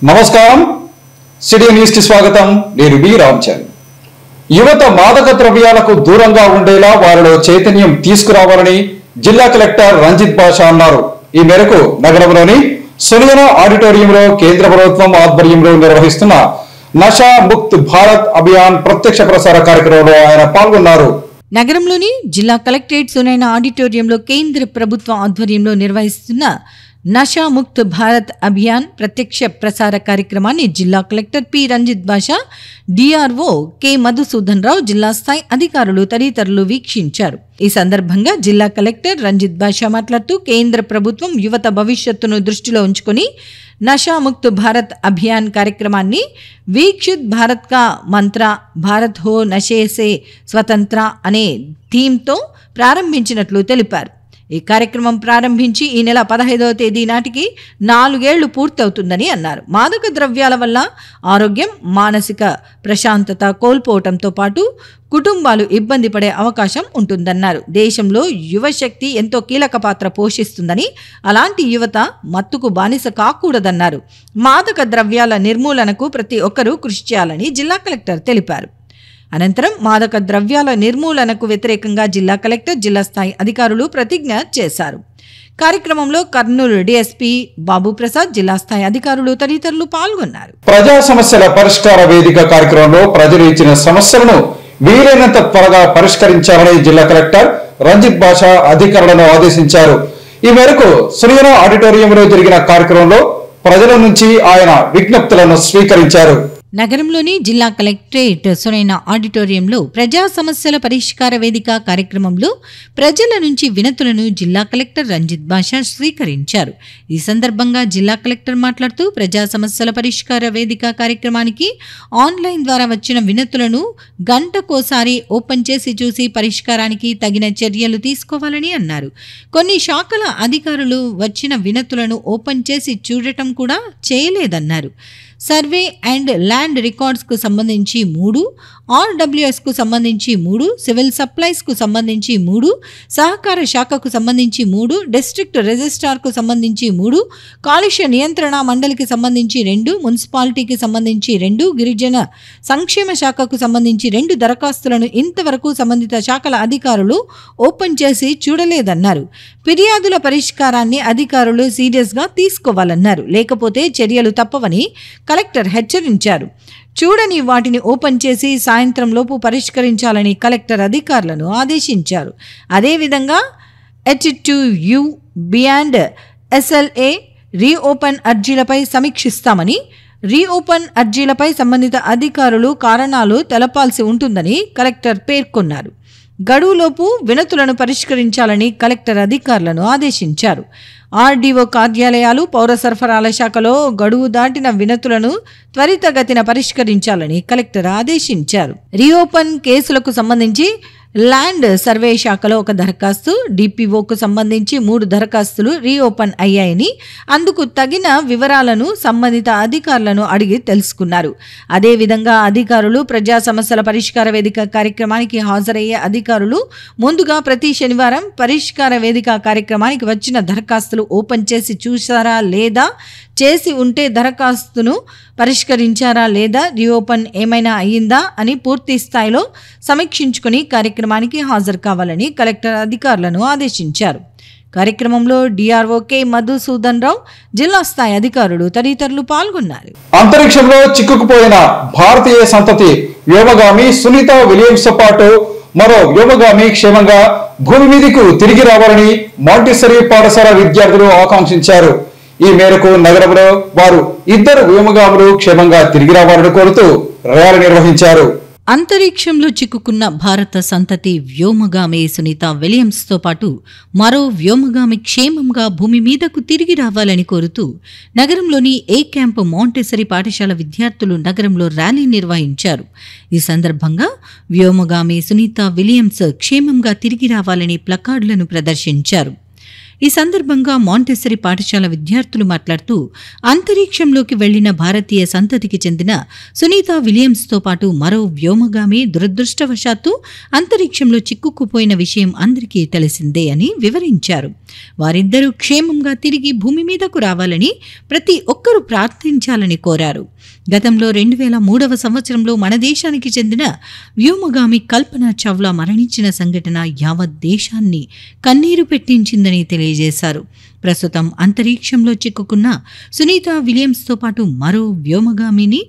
నమస్కారం city news కి స్వాగతం నేను బి రామచంద్ర యువత మాదక ద్రవ్యాలకు దూరంగా ఉండేలా వారిలో చైతన్యం తీసుకురావాలని జిల్లా కలెక్టర్ రంజిత్ బాషా అన్నారు ఈ మేరకు నగరంలోని సునియన ఆడిటోరియంలో కేంద్ర ప్రభుత్వం ఆధ్వర్యంలో నిర్వహిస్తున్న నషా ముక్త్ భారత్ అభియాన్ ప్రత్యక్ష ప్రసార కార్యక్రమంలో ఆయన పాల్గొన్నారు నగరంలోని జిల్లా కలెక్టరేట్ సునైన ఆడిటోరియంలో కేంద్ర ప్రభుత్వం ఆధ్వర్యంలో నిర్వహిస్తున్న నషా ముక్త్ భారత్ అభియాన్ ప్రత్యక్ష ప్రసార కార్యక్రమాన్ని జిల్లా కలెక్టర్ పి రంజిత్ బాషా, డిఆర్ఓ కె మధుసూదన్ రావు, జిల్లా స్థాయి అధికారులు తదితరులు వీక్షించారు. ఈ సందర్భంగా జిల్లా కలెక్టర్ రంజిత్ బాషా మాట్లాడుతూ కేంద్ర ప్రభుత్వం యువత భవిష్యత్తును దృష్టిలో ఉంచుకుని నషా ముక్త్ భారత్ అభియాన్ కార్యక్రమాన్ని వీక్షిత్ భారత్ కా మంత్ర భారత్ హో నషే సే స్వతంత్ర అనే థీమ్తో ప్రారంభించినట్లు తెలిపారు. ఈ కార్యక్రమం ప్రారంభించి ఈ నెల 15వ తేదీ నాటికి 4 ఏళ్లు పూర్తవుతుందని అన్నారు. మాదక ద్రవ్యాల వల్ల ఆరోగ్యం, మానసిక ప్రశాంతత కోల్పోవటంతో పాటు కుటుంబాలు ఇబ్బంది పడే అవకాశం ఉంటుందన్నారు. దేశంలో యువశక్తి ఎంతో కీలక పాత్ర పోషిస్తుందని, అలాంటి యువత మత్తుకు బానిస కాకూడదన్నారు. మాదక ద్రవ్యాల నిర్మూలనకు ప్రతి ఒక్కరూ కృషి చేయాలని జిల్లా కలెక్టర్ తెలిపారు. అనంతరం మాదక ద్రవ్యాల నిర్మూలనకు వ్యతిరేకంగా జిల్లా కలెక్టర్, జిల్లా స్థాయి అధికారులు ప్రతిజ్ఞ చేశారు. కార్యక్రమంలో కర్నూలు డిఎస్పీ బాబు ప్రసాద్, జిల్లా స్థాయి అధికారులు తదితరులు పాల్గొన్నారు. ప్రజా సమస్యల పరిష్కార వేదిక కార్యక్రమంలో ప్రజలు ఇచ్చిన సమస్యలను వీలైనంత త్వరగా పరిష్కరించాలని జిల్లా కలెక్టర్ రంజిత్ బాషా అధికారులను ఆదేశించారు. ఈ మేరకు సునియన ఆడిటోరియంలో జరిగిన కార్యక్రమంలో ప్రజల నుంచి ఆయన విజ్ఞప్తులను స్వీకరించారు. నగరంలోని జిల్లా కలెక్టరేట్ సునైన ఆడిటోరియంలో ప్రజా సమస్యల పరిష్కార వేదిక కార్యక్రమంలో ప్రజల నుంచి వినతులను జిల్లా కలెక్టర్ రంజిత్ బాషా స్వీకరించారు. ఈ సందర్భంగా జిల్లా కలెక్టర్ మాట్లాడుతూ ప్రజా సమస్యల పరిష్కార వేదిక కార్యక్రమానికి ఆన్లైన్ ద్వారా వచ్చిన వినతులను గంటకోసారి ఓపెన్ చేసి చూసి పరిష్కారానికి తగిన చర్యలు తీసుకోవాలని అన్నారు. కొన్ని శాఖల అధికారులు వచ్చిన వినతులను ఓపెన్ చేసి చూడటం కూడా చేయలేదన్నారు. సర్వే అండ్ ల్యాండ్ రికార్డ్స్కు సంబంధించి 3, ఆర్డబ్ల్యూఎస్కు సంబంధించి 3, సివిల్ సప్లైస్కు సంబంధించి 3, సహకార శాఖకు సంబంధించి 3, డిస్ట్రిక్ట్ రిజిస్ట్రార్కు సంబంధించి 3, కాలుష్య నియంత్రణ మండలికి సంబంధించి 2, మున్సిపాలిటీకి సంబంధించి 2, గిరిజన సంక్షేమ శాఖకు సంబంధించి 2 దరఖాస్తులను ఇంతవరకు సంబంధిత శాఖల అధికారులు ఓపెన్ చేసి చూడలేదన్నారు. ఫిర్యాదుల పరిష్కారాన్ని అధికారులు సీరియస్గా తీసుకోవాలన్నారు. లేకపోతే చర్యలు తప్పవని కలెక్టర్ హెచ్చరించారు. చూడని వాటిని ఓపెన్ చేసి సాయంత్రం లోపు పరిష్కరించాలని కలెక్టర్ అధికారులను ఆదేశించారు. అదేవిధంగా H2U బియాండ్ SLA రీఓపెన్ అర్జీలపై సమీక్షిస్తామని, రీఓపెన్ అర్జీలపై సంబంధిత అధికారులు కారణాలు తెలపాల్సి ఉంటుందని కలెక్టర్ పేర్కొన్నారు. గడువులోపు వినతులను పరిష్కరించాలని కలెక్టర్ అధికారులను ఆదేశించారు. ఆర్డీఓ కార్యాలయాలు, పౌర సరఫరాల శాఖలో గడువు దాటిన వినతులను త్వరితగతిన పరిష్కరించాలని కలెక్టర్ ఆదేశించారు. రీఓపెన్ కేసులకు సంబంధించి ల్యాండ్ సర్వే శాఖలో 1 దరఖాస్తు, డిపిఓకు సంబంధించి 3 దరఖాస్తులు రీఓపెన్ అయ్యాయని, అందుకు తగిన వివరాలను సంబంధిత అధికారులను అడిగి తెలుసుకున్నారు. అదేవిధంగా అధికారులు ప్రజా సమస్యల పరిష్కార వేదిక కార్యక్రమానికి హాజరయ్యే అధికారులు ముందుగా ప్రతి శనివారం పరిష్కార వేదిక కార్యక్రమానికి వచ్చిన దరఖాస్తులు ఓపెన్ చేసి చూసారా లేదా, చేసి ఉంటే దరఖాస్తును పరిష్కరించారా లేదా, రీఓపెన్ ఏమైనా అయ్యిందా అని పూర్తి స్థాయిలో సమీక్షించుకుని కార్యక్రమానికి హాజరు కావాలని కలెక్టర్ అధికారులను ఆదేశించారు. కార్యక్రమంలో డిఆర్ఓ కె మధుసూదన్ రావు, జిల్లా స్థాయి అధికారులు తదితరులు పాల్గొన్నారు. అంతరిక్షంలో చిక్కుకుపోయిన భారతీయ సంతతి వ్యోమగామి సునీత విలియమ్స్ తో పాటు మరో వ్యోమగామి క్షేమంగా భూమి మీదకు తిరిగి రావాలని మాంటిసరీ పాఠశాల విద్యార్థులు ఆకాంక్షించారు. ఈ మేరకు నగరంలో వారు 2 వ్యోమగాములు క్షేమంగా తిరిగి రావాలని కోరుతూ ర్యాలీ నిర్వహించారు. అంతరిక్షంలో చిక్కుకున్న భారత సంతతి వ్యోమగామి సునీత విలియమ్స్తో పాటు మరో వ్యోమగామి క్షేమంగా భూమి మీదకు తిరిగి రావాలని కోరుతూ నగరంలోని ఏ క్యాంప్ మాంటెసరీ పాఠశాల విద్యార్థులు నగరంలో ర్యాలీ నిర్వహించారు. ఈ సందర్భంగా వ్యోమగామి సునీత విలియమ్స్ క్షేమంగా తిరిగి రావాలని ప్లకార్డులను ప్రదర్శించారు. ఈ సందర్భంగా మాంటెసరీ పాఠశాల విద్యార్థులు మాట్లాడుతూ అంతరిక్షంలోకి వెళ్లిన భారతీయ సంతతికి చెందిన సునీత విలియమ్స్తో పాటు మరో వ్యోమగామి దురదృష్టవశాత్తు అంతరిక్షంలో చిక్కుకుపోయిన విషయం అందరికీ తెలిసిందే అని వివరించారు. వారిద్దరూ క్షేమంగా తిరిగి భూమి మీదకు రావాలని ప్రతి ఒక్కరూ ప్రార్థించాలని కోరారు. గతంలో 2003వ సంవత్సరంలో మన దేశానికి చెందిన వ్యోమగామి కల్పన చావ్లా మరణించిన సంఘటన యావత్ దేశాన్ని కన్నీరు పెట్టించిందని తెలియజేశారు. ప్రస్తుతం అంతరిక్షంలో చిక్కుకున్న సునీతా విలియమ్స్తో పాటు మరో వ్యోమగామిని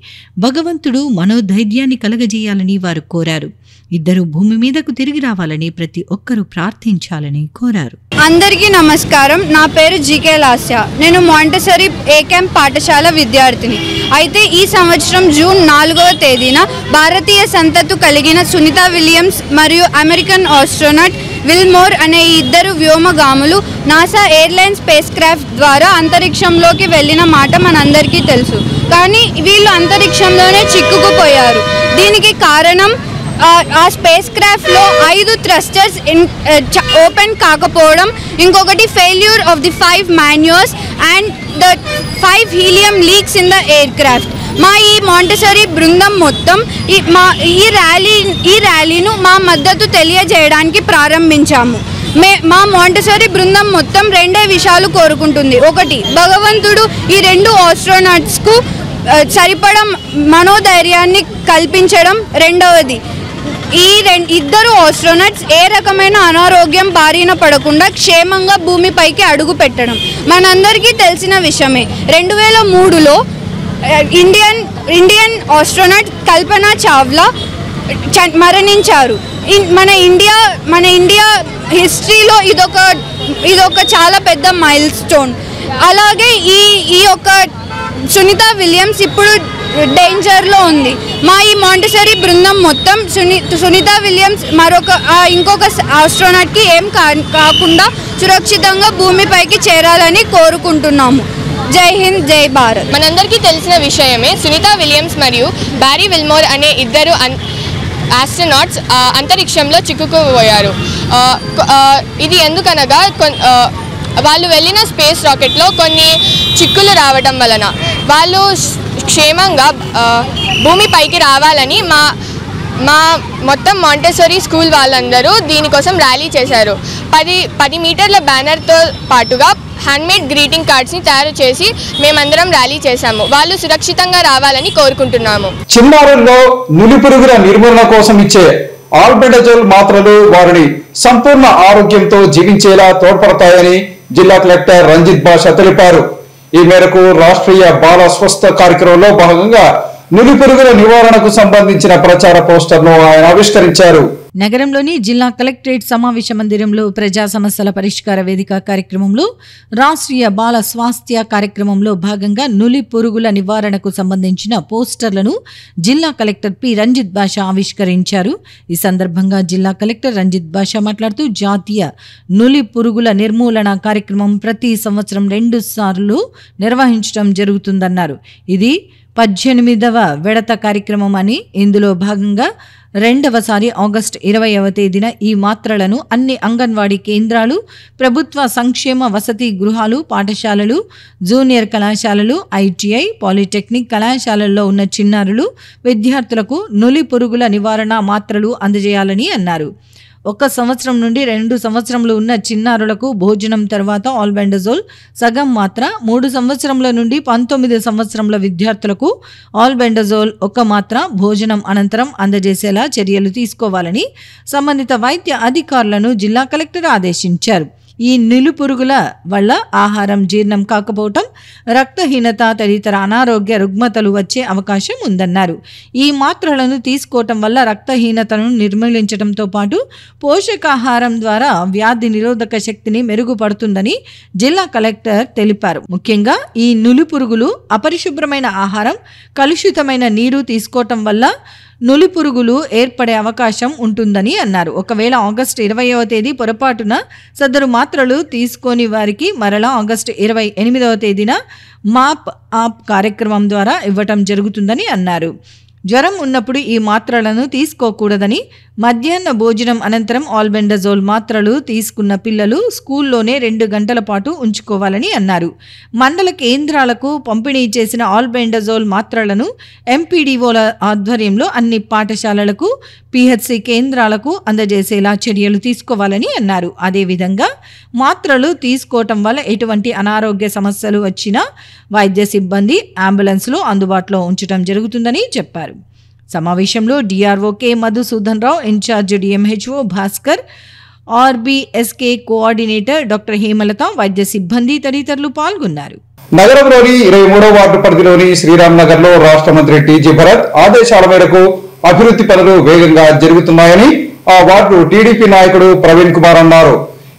భగవంతుడు మనోధైర్యాన్ని కలగజేయాలని వారు కోరారు. ఇద్దరు భూమి మీదకు తిరిగి రావాలని ప్రతి ఒక్కరూ ప్రార్థించాలని కోరారు. అందరికీ నమస్కారం. నా పేరు జీకే లాస్య. నేను మాంటెసరీ ఏ క్యాంప్ పాఠశాల విద్యార్థిని. అయితే ఈ సంవత్సరం జూన్ 4వ తేదీన భారతీయ సంతతి కలిగిన సునీతా విలియమ్స్ మరియు అమెరికన్ ఆస్ట్రోనాట్ విల్మోర్ అనే ఇద్దరు వ్యోమగాములు నాసా ఎయిర్లైన్స్ స్పేస్ క్రాఫ్ట్ ద్వారా అంతరిక్షంలోకి వెళ్ళిన మాట మనందరికీ తెలుసు. కానీ వీళ్ళు అంతరిక్షంలోనే చిక్కుకుపోయారు. దీనికి కారణం ఆ స్పేస్ క్రాఫ్ట్లో 5 థ్రస్టర్స్ ఓపెన్ కాకపోవడం, ఇంకొకటి failure of the 5 manures and the 5 helium leaks in the air craft. మా ఈ మాంటెసరీ బృందం మొత్తం ఈ ర్యాలీను మా మద్దతు తెలియజేయడానికి ప్రారంభించాము. మా మాంటెసరీ బృందం మొత్తం 2 విషయాలు కోరుకుంటుంది. ఒకటి, భగవంతుడు ఈ 2 ఆస్ట్రోనాట్స్కు సరిపడా మనోధైర్యాన్ని కల్పించడం. రెండవది, ఈ ఇద్దరు ఆస్ట్రోనాట్స్ ఏ రకమైన అనారోగ్యం బారిన పడకుండా క్షేమంగా భూమిపైకి అడుగు పెట్టడం. మనందరికీ తెలిసిన విషయమే, 2003లో ఇండియన్ ఆస్ట్రోనాట్ కల్పన చావ్లా మరణించారు. మన ఇండియా హిస్టరీలో ఇదొక చాలా పెద్ద మైల్ స్టోన్. అలాగే ఈ యొక్క సునీతా విలియమ్స్ ఇప్పుడు డేంజర్లో ఉంది. మా ఈ మాంటెసరీ బృందం మొత్తం సునీతా విలియమ్స్ ఇంకొక ఆస్ట్రోనాట్కి ఏం కాకుండా సురక్షితంగా భూమిపైకి చేరాలని కోరుకుంటున్నాము. జై హింద్, జై భారత్. మనందరికీ తెలిసిన విషయమే, సునీతా విలియమ్స్ మరియు బ్యారీ విల్మోర్ అనే ఇద్దరు ఆస్ట్రోనాట్స్ అంతరిక్షంలో చిక్కుకుపోయారు. ఇది ఎందుకనగా వాళ్ళు వెళ్ళిన స్పేస్ రాకెట్లో కొన్ని చిక్కులు రావడం వలన వాళ్ళు క్షేమంగా భూమిపైకి రావాలని మా మొత్తం మాంటెసరీ స్కూల్ వాళ్ళందరూ దీనికోసం ర్యాలీ చేశారు. 10 మీటర్ల బ్యానర్తో పాటుగా హ్యాండ్మేడ్ గ్రీటింగ్ కార్డ్స్ని తయారు చేసి మేమందరం ర్యాలీ చేశాము. వాళ్ళు సురక్షితంగా రావాలని కోరుకుంటున్నాము. చిన్నారుల్లో నులిపురుగుల నిర్మూలన కోసం ఇచ్చే ఆల్బెండజోల్ మాత్రలు వారిని సంపూర్ణ ఆరోగ్యంతో జీవించేలా తోడ్పడతాయని జిల్లా కలెక్టర్ రంజిత్ బాషా తెలిపారు. ఈ మేరకు రాష్ట్రీయ బాల స్వస్థ కార్యక్రమంలో భాగంగా నులిపురుగుల నివారణకు సంబంధించిన ప్రచార పోస్టర్ను ఆయన ఆవిష్కరించారు. నగరంలోని జిల్లా కలెక్టరేట్ సమావేశ మందిరంలో ప్రజా సమస్యల పరిష్కార వేదిక కార్యక్రమంలో రాష్ట్రీయ బాల స్వాస్థ్య కార్యక్రమంలో భాగంగా నులి పురుగుల నివారణకు సంబంధించిన పోస్టర్లను జిల్లా కలెక్టర్ పి రంజిత్ బాషా ఆవిష్కరించారు. ఈ సందర్భంగా జిల్లా కలెక్టర్ రంజిత్ బాషా మాట్లాడుతూ జాతీయ నులి పురుగుల నిర్మూలన కార్యక్రమం ప్రతి సంవత్సరం 2 సార్లు నిర్వహించడం జరుగుతుందన్నారు. ఇది 18వ విడత కార్యక్రమం అని, ఇందులో భాగంగా 2వసారి ఆగస్టు 20వ తేదీన ఈ మాత్రలను అన్ని అంగన్వాడీ కేంద్రాలు, ప్రభుత్వ సంక్షేమ వసతి గృహాలు, పాఠశాలలు, జూనియర్ కళాశాలలు, ఐటీఐ, పాలిటెక్నిక్ కళాశాలల్లో ఉన్న చిన్నారులు, విద్యార్థులకు నులి పురుగుల నివారణ మాత్రలు అందజేయాలని అన్నారు. 1 సంవత్సరం నుండి 2 సంవత్సరములు ఉన్న చిన్నారులకు భోజనం తర్వాత ఆల్బెండజోల్ సగం మాత్ర, 3 సంవత్సరముల నుండి 19 సంవత్సరముల విద్యార్థులకు ఆల్బెండజోల్ 1 మాత్ర భోజనం అనంతరం అందజేసేలా చర్యలు తీసుకోవాలని సంబంధిత వైద్య అధికారులను జిల్లా కలెక్టర్ ఆదేశించారు. ఈ నులిపురుగుల వల్ల ఆహారం జీర్ణం కాకపోవటం, రక్తహీనత తదితర అనారోగ్య రుగ్మతలు వచ్చే అవకాశం ఉందన్నారు. ఈ మాత్రలను తీసుకోవటం వల్ల రక్తహీనతను నిర్మూలించడంతో పాటు పోషకాహారం ద్వారా వ్యాధి నిరోధక శక్తిని మెరుగుపడుతుందని జిల్లా కలెక్టర్ తెలిపారు. ముఖ్యంగా ఈ నులిపురుగులు అపరిశుభ్రమైన ఆహారం, కలుషితమైన నీరు తీసుకోవటం వల్ల నులిపురుగులు ఏర్పడే అవకాశం ఉంటుందని అన్నారు. ఒకవేళ ఆగస్టు 20వ తేదీ పొరపాటున సదరు మాత్రలు తీసుకొని వారికి మరలా ఆగస్టు 28వ తేదీన మాప్ ఆప్ కార్యక్రమం ద్వారా ఇవ్వటం జరుగుతుందని అన్నారు. జ్వరం ఉన్నప్పుడు ఈ మాత్రలను తీసుకోకూడదని, మధ్యాహ్న భోజనం అనంతరం ఆల్బెండజోల్ మాత్రలు తీసుకున్న పిల్లలు స్కూల్లోనే 2 గంటల పాటు ఉంచుకోవాలని అన్నారు. మండల కేంద్రాలకు పంపిణీ చేసిన ఆల్బెండజోల్ మాత్రలను ఎంపీడీఓల ఆధ్వర్యంలో అన్ని పాఠశాలలకు, పిహెచ్సి కేంద్రాలకు అందజేసేలా చర్యలు తీసుకోవాలని అన్నారు. అదేవిధంగా మాత్రలు తీసుకోవటం వల్ల ఎటువంటి అనారోగ్య సమస్యలు వచ్చినా వైద్య సిబ్బంది, అంబులెన్స్లు అందుబాటులో ఉంచడం జరుగుతుందని చెప్పారు. సమావేశంలో DRO K Madhusudan Rao, incharge DMHO Bhaskar, RBSK coordinator doctor Hemalatha, వైద్య సిబ్బంది తదితరులు పాల్గొన్నారు. నగరంలోని 23వ వార్డు పరిధిలోని శ్రీరామ్ నగర్ లో రాష్ట్ర మంత్రి టీజీ భరత్ ఆదేశాల మేరకు అభివృద్ధి పనులు వేగంగా జరుగుతున్నాయని ఆ వార్డు టీడీపీ నాయకుడు ప్రవీణ్ కుమార్ అన్నారు.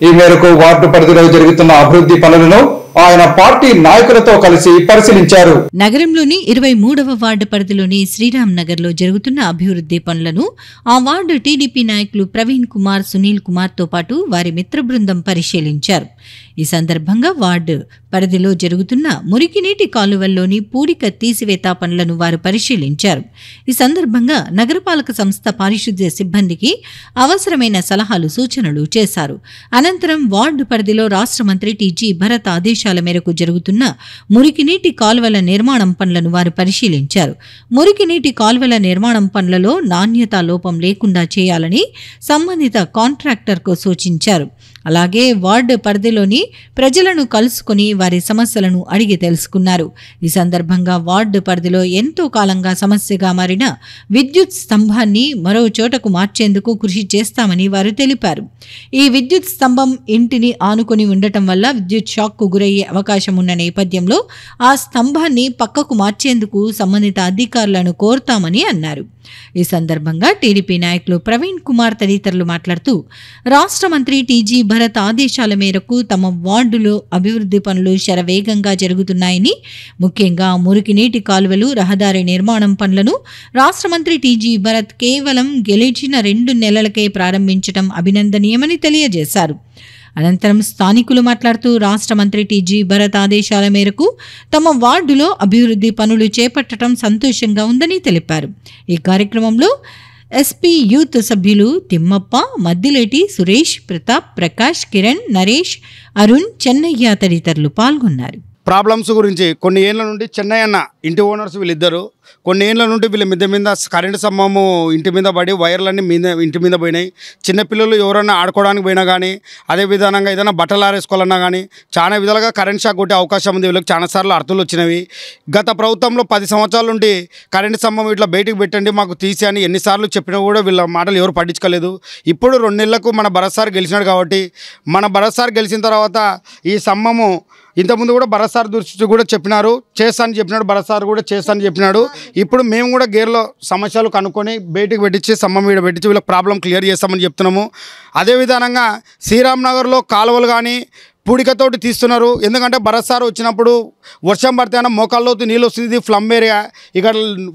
ఈ మేరకు వార్డు పరిధిలో జరుగుతున్న అభివృద్ధి పనులను ఆయన పార్టీ నాయకులతో కలిసి పరిశీలించారు. నగరంలోని 23వ వార్డు పరిధిలోని శ్రీరామ్ నగర్ లో జరుగుతున్న అభివృద్ధి పనులను ఆ వార్డు టీడీపీ నాయకులు ప్రవీణ్ కుమార్, సునీల్ కుమార్ తో పాటు వారి మిత్ర బృందం పరిశీలించారు. ఈ సందర్భంగా వార్డు పరిధిలో జరుగుతున్న మురికినీటి కాలువల్లోని పూడిక తీసివేత పనులను వారు పరిశీలించారు. ఈ సందర్భంగా నగరపాలక సంస్థ పారిశుద్ధ్య సిబ్బందికి అవసరమైన సలహాలు, సూచనలు చేశారు. అనంతరం వార్డు పరిధిలో రాష్ట్ర మంత్రి టీజీ భరత్ ఆదేశాల మేరకు జరుగుతున్న మురికినీటి కాలువల నిర్మాణం పనులను వారు పరిశీలించారు. మురికినీటి కాలువల నిర్మాణం పనులలో నాణ్యతా లోపం లేకుండా చేయాలని సంబంధిత కాంట్రాక్టర్కు సూచించారు. అలాగే వార్డు పరిధిలోని ప్రజలను కలుసుకుని వారి సమస్యలను అడిగి తెలుసుకున్నారు. ఈ సందర్భంగా వార్డు పరిధిలో ఎంతో కాలంగా సమస్యగా మారిన విద్యుత్ స్తంభాన్ని మరో చోటకు మార్చేందుకు కృషి చేస్తామని వారు తెలిపారు. ఈ విద్యుత్ స్తంభం ఇంటిని ఆనుకొని ఉండటం వల్ల విద్యుత్ షాక్కు గురయ్యే అవకాశం ఉన్న నేపథ్యంలో ఆ స్తంభాన్ని పక్కకు మార్చేందుకు సంబంధిత అధికారులను కోరుతామని అన్నారు. ఈ సందర్భంగా టీడీపీ నాయకులు ప్రవీణ్ కుమార్ తదితరులు మాట్లాడుతూ, రాష్ట్ర మంత్రి టీజీ భరత్ ఆదేశాల మేరకు తమ వార్డులో అభివృద్ధి పనులు శరవేగంగా జరుగుతున్నాయని, ముఖ్యంగా మురికినీటి కాలువలు, రహదారి నిర్మాణం పనులను రాష్ట్ర మంత్రి టీజీ భరత్ కేవలం గెలిచిన 2 నెలలకే ప్రారంభించడం అభినందనీయమని తెలియజేశారు. అనంతరం స్థానికులు మాట్లాడుతూ, రాష్ట్ర మంత్రి టీజీ భరత్ ఆదేశాల మేరకు తమ వార్డులో అభివృద్ధి పనులు చేపట్టడం సంతోషంగా ఉందని తెలిపారు. ఈ కార్యక్రమంలో ఎస్పీ యూత్ సభ్యులు తిమ్మప్ప, మద్దిలేటి సురేష్, ప్రతాప్, ప్రకాష్, కిరణ్, నరేష్, అరుణ్, చెన్నయ్య తదితరులు పాల్గొన్నారు. ప్రాబ్లమ్స్ గురించి కొన్ని ఏళ్ళ నుండి చెన్నై అన్న ఇంటి ఓనర్స్ వీళ్ళిద్దరు కొన్ని ఏళ్ళ నుండి వీళ్ళ మీద కరెంటు స్తంభము ఇంటి మీద పడి వైర్లన్నీ ఇంటి మీద పోయినాయి. చిన్నపిల్లలు ఎవరన్నా ఆడుకోవడానికి పోయినా కానీ, అదే విధానంగా ఏదైనా బట్టలు ఆరేసుకోవాలన్నా కానీ చాలా విధాలుగా కరెంట్ షాక్ కొట్టే అవకాశం ఉంది. వీళ్ళకి చాలాసార్లు అర్థులు వచ్చినవి. గత ప్రభుత్వంలో 10 సంవత్సరాల నుండి కరెంటు స్తంభం ఇట్లా బయటకు పెట్టండి, మాకు తీసి అని ఎన్నిసార్లు చెప్పినా కూడా వీళ్ళ మాటలు ఎవరు పట్టించుకోలేదు. ఇప్పుడు 2 నెలలకు మన భరత్ సార్ గెలిచినాడు కాబట్టి, మన భరత్ సార్ గెలిచిన తర్వాత ఈ స్తంభము ఇంతకుముందు కూడా భరత్ సార్ దృష్టి కూడా చెప్పినారు, చేస్తానని చెప్పినాడు. భరత్ సార్ కూడా చేస్తానని చెప్పినాడు. ఇప్పుడు మేము కూడా గేర్లో సమస్యలు కనుక్కొని బయటికి పెట్టించి స్తంభం మీద పెట్టించి వీళ్ళకి ప్రాబ్లం క్లియర్ చేస్తామని చెప్తున్నాము. అదే విధానంగా శ్రీరామ్ నగర్లో కాలువలు కానీ పూడికతోటి తీస్తున్నారు. ఎందుకంటే భరత్ సార్ వచ్చినప్పుడు వర్షం పడితే మోకాల్లోతు నీళ్ళు వస్తుంది. ఫ్లమ్ ఏరియా, ఇక్కడ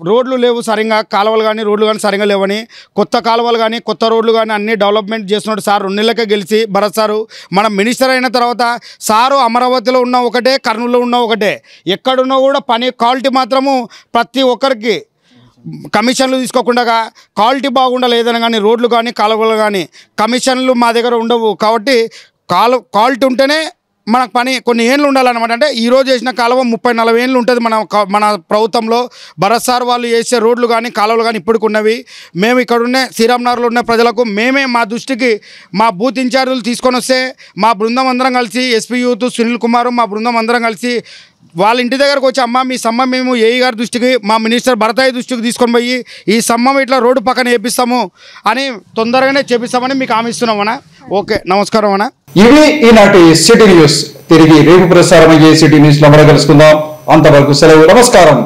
రోడ్లు లేవు సరిగా, కాలువలు కానీ రోడ్లు కానీ సరిగా లేవని కొత్త కాలువలు కానీ కొత్త రోడ్లు కానీ అన్నీ డెవలప్మెంట్ చేస్తున్నాడు సార్. 2 నెలలకే గెలిచి భరత్ సారు మన మినిస్టర్ అయిన తర్వాత సారు అమరావతిలో ఉన్న ఒకటే, కర్నూలులో ఉన్న ఒకటే, ఎక్కడున్నా కూడా పని క్వాలిటీ మాత్రము ప్రతి ఒక్కరికి కమిషన్లు తీసుకోకుండా క్వాలిటీ బాగుండాలి. ఏదైనా కానీ రోడ్లు కానీ కాలువలు కానీ కమిషన్లు మా దగ్గర ఉండవు. కాబట్టి క్వాలిటీ ఉంటేనే మనకు పని కొన్ని ఏళ్ళు ఉండాలన్నమాట. అంటే ఈరోజు చేసిన కాలువ 30-40 ఏళ్ళు ఉంటుంది మన ప్రభుత్వంలో. భరత్ సార్ వాళ్ళు చేసే రోడ్లు కానీ కాలువలు కానీ ఇప్పటికి ఉన్నవి. మేము ఇక్కడ ఉన్న శ్రీరామ్ నగర్లో ఉన్న ప్రజలకు మేమే మా దృష్టికి మా బూత్ ఇన్ఛార్జీలు తీసుకొని వస్తే మా బృందం అందరం కలిసి, ఎస్పీ యూత్ సునీల్ కుమార్ మా బృందం అందరం కలిసి వాళ్ళ ఇంటి దగ్గరకు వచ్చి, అమ్మ మీ సమ్మం మేము ఏఈ గారి దృష్టికి, మా మినిస్టర్ భరతయ్య దృష్టికి తీసుకొని పోయి ఈ సమ్మం ఇట్లా రోడ్డు పక్కన వేపిస్తాము అని తొందరగానే చేపిస్తామని మీకు హామీ ఇస్తున్నామన్నా. ఓకే, నమస్కారం అన్న. ఇవి ఈనాటి సిటీ న్యూస్. తిరిగి రేపు ప్రసారం అయ్యే సిటీ న్యూస్ లో మనం కలుసుకుందాం. అంతవరకు సెలవు, నమస్కారం.